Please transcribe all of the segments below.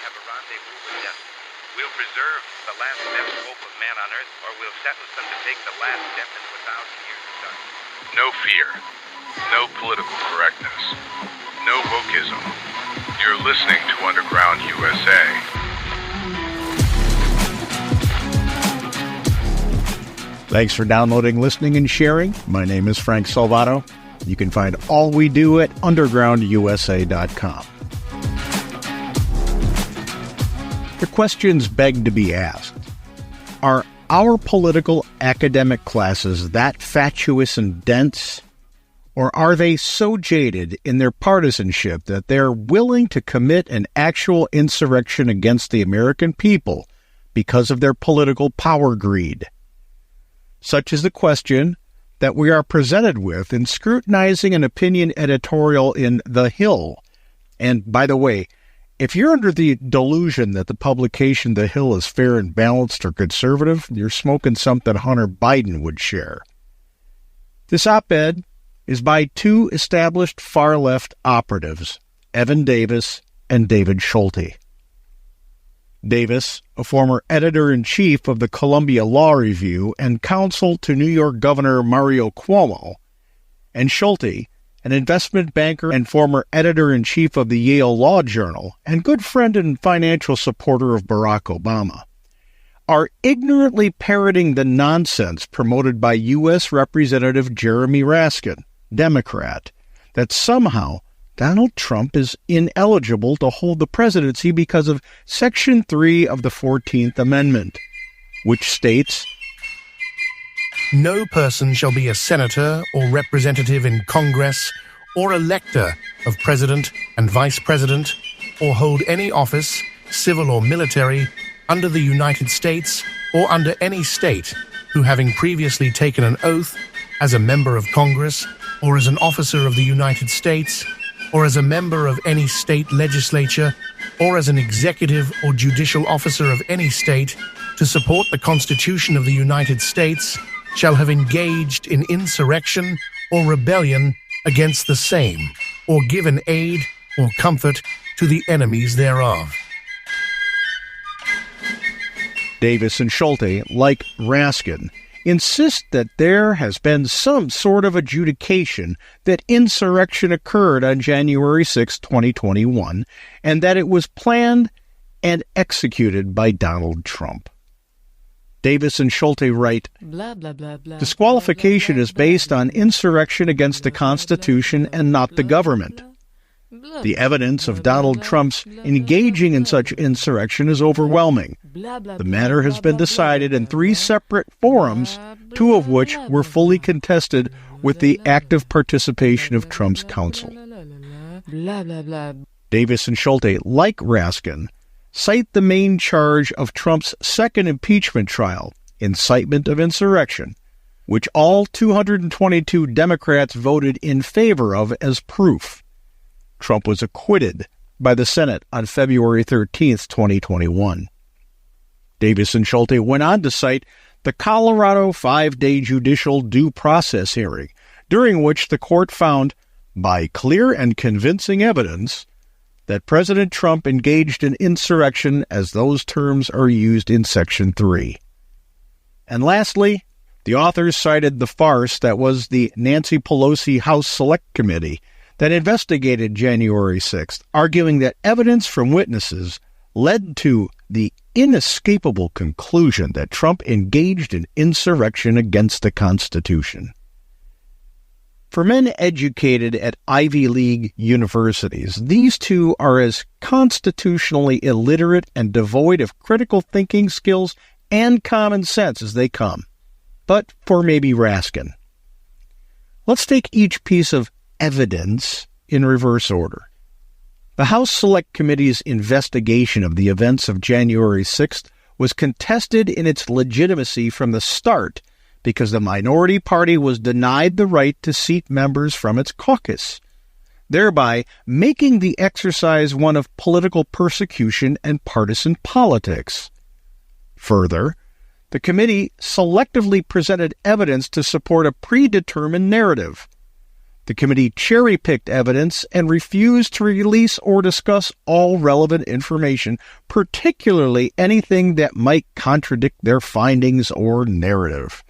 have a rendezvous with death. We'll preserve the last best hope of man on earth, or we'll sentence them to take the last step into 1,000 years of darkness. No fear. No political correctness. No wokeism. You're listening to Underground USA. Thanks for downloading, listening, and sharing. My name is Frank Salvato. You can find all we do at undergroundusa.com. The questions beg to be asked. Are our political academic classes that fatuous and dense? Or are they so jaded in their partisanship that they're willing to commit an actual insurrection against the American people because of their political power greed? Such is the question that we are presented with in scrutinizing an opinion editorial in The Hill. And by the way, if you're under the delusion that the publication The Hill is fair and balanced or conservative, you're smoking something Hunter Biden would share. This op-ed is by two established far-left operatives, Evan Davis and David Schulte. Davis, a former editor-in-chief of the Columbia Law Review and counsel to New York Governor Mario Cuomo, and Schulte, an investment banker and former editor-in-chief of the Yale Law Journal and good friend and financial supporter of Barack Obama, are ignorantly parroting the nonsense promoted by U.S. Representative Jeremy Raskin, Democrat, that somehow Donald Trump is ineligible to hold the presidency because of Section 3 of the 14th Amendment, which states, "No person shall be a senator or representative in Congress or elector of president and vice president or hold any office, civil or military, under the United States or under any state who having previously taken an oath as a member of Congress or as an officer of the United States or as a member of any state legislature or as an executive or judicial officer of any state to support the Constitution of the United States shall have engaged in insurrection or rebellion against the same, or given aid or comfort to the enemies thereof." Davis and Schulte, like Raskin, insist that there has been some sort of adjudication that insurrection occurred on January 6, 2021, and that it was planned and executed by Donald Trump. Davis and Schulte write, blah, blah, blah, blah, disqualification is based on insurrection against the Constitution and not the government. The evidence of Donald Trump's engaging in such insurrection is overwhelming. The matter has been decided in 3 separate forums, 2 of which were fully contested with the active participation of Trump's counsel. Davis and Schulte, like Raskin, cite the main charge of Trump's second impeachment trial, incitement of insurrection, which all 222 Democrats voted in favor of as proof. Trump was acquitted by the Senate on February 13, 2021. Davis and Schulte went on to cite the Colorado 5-day judicial due process hearing, during which the court found, by clear and convincing evidence, that President Trump engaged in insurrection as those terms are used in Section 3. And lastly, the authors cited the farce that was the Nancy Pelosi House Select Committee that investigated January 6th, arguing that evidence from witnesses led to the inescapable conclusion that Trump engaged in insurrection against the Constitution. For men educated at Ivy League universities, these two are as constitutionally illiterate and devoid of critical thinking skills and common sense as they come. But for maybe Raskin. Let's take each piece of evidence in reverse order. The House Select Committee's investigation of the events of January 6th was contested in its legitimacy from the start because the minority party was denied the right to seat members from its caucus, thereby making the exercise one of political persecution and partisan politics. Further, the committee selectively presented evidence to support a predetermined narrative. The committee cherry-picked evidence and refused to release or discuss all relevant information, particularly anything that might contradict their findings or narrative.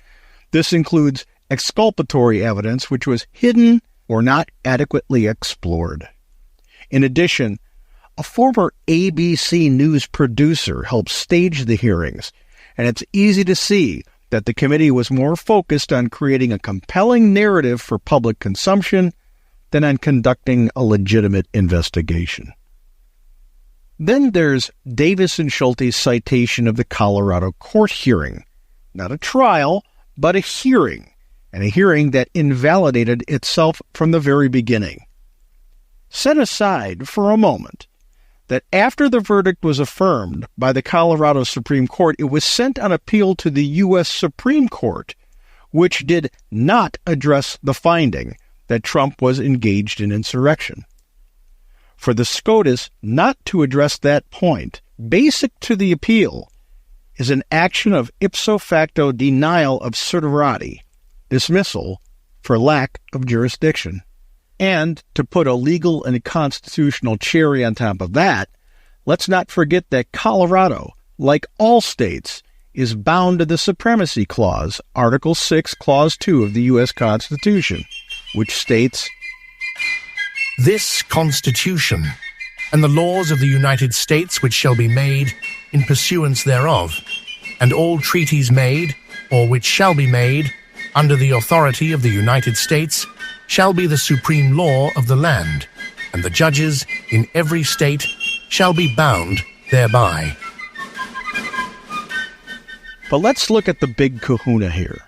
This includes exculpatory evidence which was hidden or not adequately explored. In addition, a former ABC News producer helped stage the hearings, and it's easy to see that the committee was more focused on creating a compelling narrative for public consumption than on conducting a legitimate investigation. Then there's Davis and Schulte's citation of the Colorado court hearing. Not a trial, but a hearing, and a hearing that invalidated itself from the very beginning. Set aside for a moment that after the verdict was affirmed by the Colorado Supreme Court, it was sent on appeal to the U.S. Supreme Court, which did not address the finding that Trump was engaged in insurrection. For the SCOTUS not to address that point, basic to the appeal, is an action of ipso facto denial of certiorari, dismissal for lack of jurisdiction. And to put a legal and constitutional cherry on top of that, let's not forget that Colorado, like all states, is bound to the Supremacy Clause, Article 6, Clause 2 of the U.S. Constitution, which states, "This Constitution and the laws of the United States which shall be made in pursuance thereof, and all treaties made, or which shall be made, under the authority of the United States, shall be the supreme law of the land, and the judges in every state shall be bound thereby." But let's look at the big kahuna here.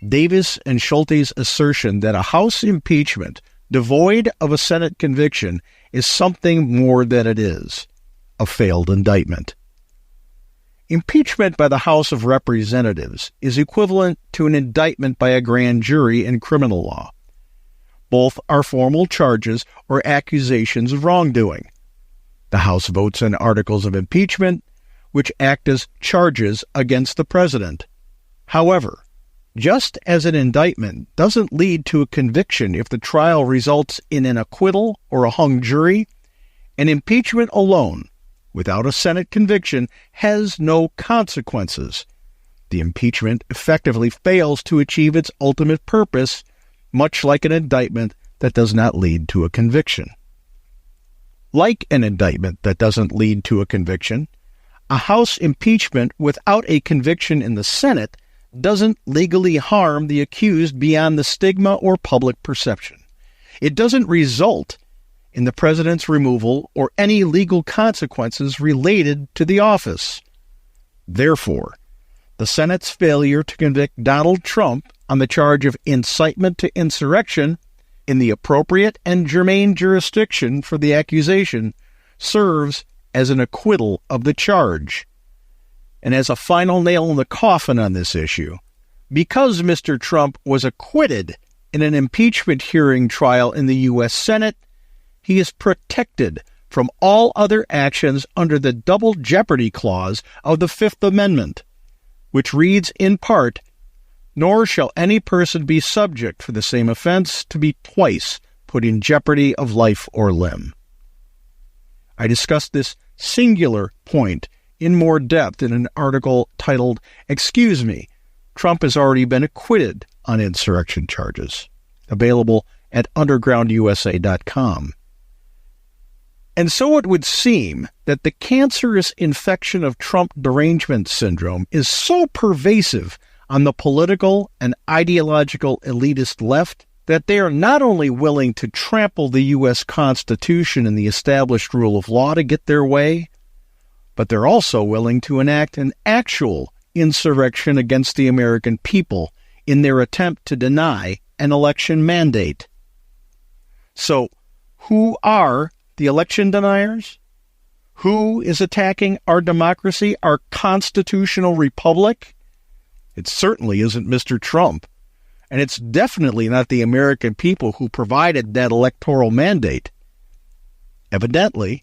Davis and Schulte's assertion that a House impeachment devoid of a Senate conviction is something more than it is, a failed indictment. Impeachment by the House of Representatives is equivalent to an indictment by a grand jury in criminal law. Both are formal charges or accusations of wrongdoing. The House votes on articles of impeachment, which act as charges against the president. However, just as an indictment doesn't lead to a conviction if the trial results in an acquittal or a hung jury, an impeachment alone, without a Senate conviction, has no consequences. The impeachment effectively fails to achieve its ultimate purpose, much like an indictment that does not lead to a conviction. Like an indictment that doesn't lead to a conviction, a House impeachment without a conviction in the Senate doesn't legally harm the accused beyond the stigma or public perception. It doesn't result in the president's removal or any legal consequences related to the office. Therefore, the Senate's failure to convict Donald Trump on the charge of incitement to insurrection in the appropriate and germane jurisdiction for the accusation serves as an acquittal of the charge. And as a final nail in the coffin on this issue, because Mr. Trump was acquitted in an impeachment hearing trial in the U.S. Senate, he is protected from all other actions under the Double Jeopardy Clause of the Fifth Amendment, which reads in part, "Nor shall any person be subject for the same offense to be twice put in jeopardy of life or limb." I discussed this singular point in more depth in an article titled, "Excuse Me, Trump has already been acquitted on insurrection charges," available at undergroundusa.com. And so it would seem that the cancerous infection of Trump derangement syndrome is so pervasive on the political and ideological elitist left that they are not only willing to trample the U.S. Constitution and the established rule of law to get their way, but they're also willing to enact an actual insurrection against the American people in their attempt to deny an election mandate. So, who are the election deniers? Who is attacking our democracy, our constitutional republic? It certainly isn't Mr. Trump, and it's definitely not the American people who provided that electoral mandate. Evidently,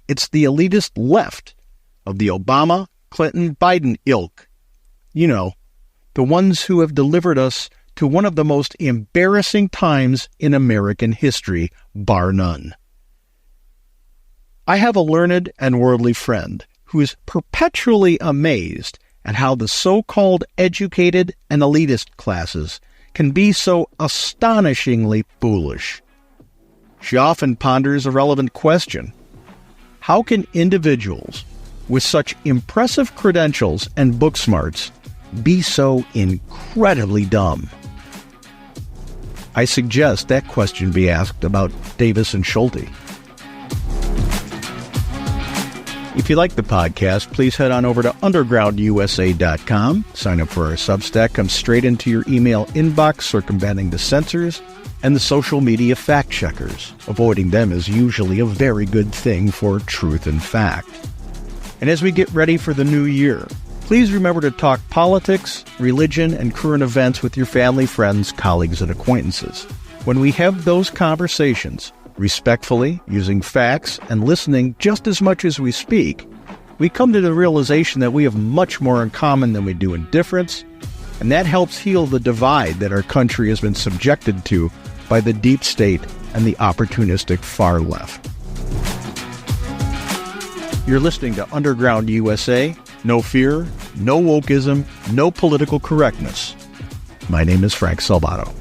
it's the elitist left of the Obama, Clinton, Biden ilk. You know, the ones who have delivered us to one of the most embarrassing times in American history, bar none. I have a learned and worldly friend who is perpetually amazed at how the so-called educated and elitist classes can be so astonishingly foolish. She often ponders a relevant question. How can individuals with such impressive credentials and book smarts be so incredibly dumb? I suggest that question be asked about Davis and Schulte. If you like the podcast, please head on over to undergroundusa.com. Sign up for our Substack. Comes straight into your email inbox, circumventing the censors and the social media fact-checkers. Avoiding them is usually a very good thing for truth and fact. And as we get ready for the new year, please remember to talk politics, religion, and current events with your family, friends, colleagues, and acquaintances. When we have those conversations, respectfully, using facts, and listening just as much as we speak, we come to the realization that we have much more in common than we do in difference, and that helps heal the divide that our country has been subjected to by the deep state and the opportunistic far left. You're listening to Underground USA. No fear, no wokeism, no political correctness. My name is Frank Salvato.